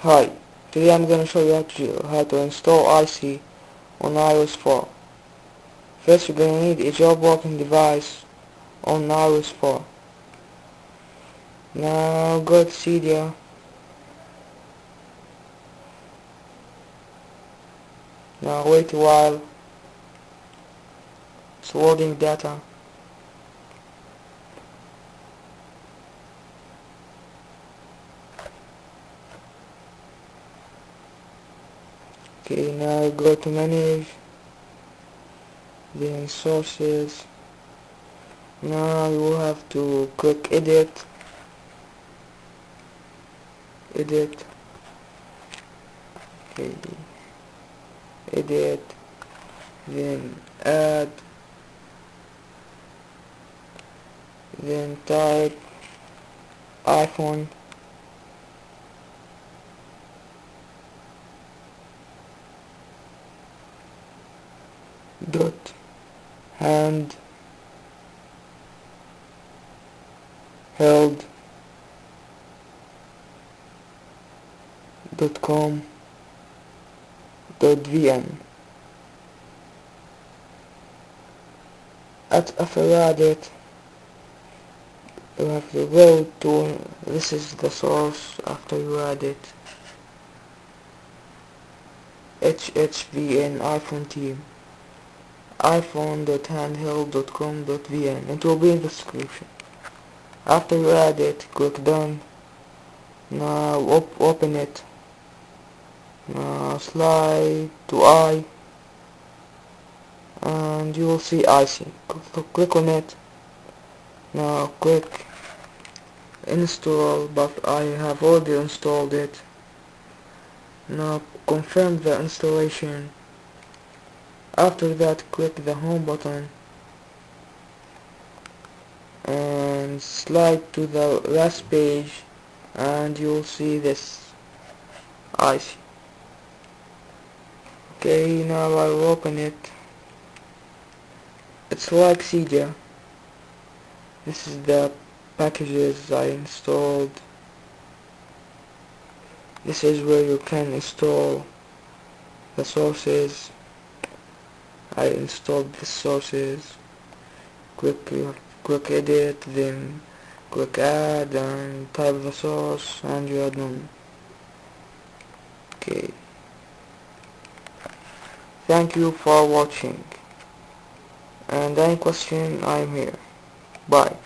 Hi, today I'm gonna show you how to install ICY on iOS 4. First you're gonna need a job working device on iOS 4. Now go to Cydia. Now wait a while. It's loading data. Okay, now go to manage, then sources. Now you will have to click edit, okay, edit, then add, then type iPhone, dot hand held .com .vn. After you add it, you have to go to, this is the source after you add it, HHVN iPhone team, iPhone.handheld.com.vn. It will be in the description. After you add it, click done. Now open it. Now slide to I, and you will see ICY. Click on it. Now click install, but I have already installed it. Now confirm the installation. After that, click the home button and slide to the last page, and you will see this ICY. Okay, now I will open it. It's like Cydia. This is the packages I installed. This is where you can install the sources. I installed the sources. Click edit, then click add and type the source, and you are done. Okay. Thank you for watching, and any question, I'm here. Bye.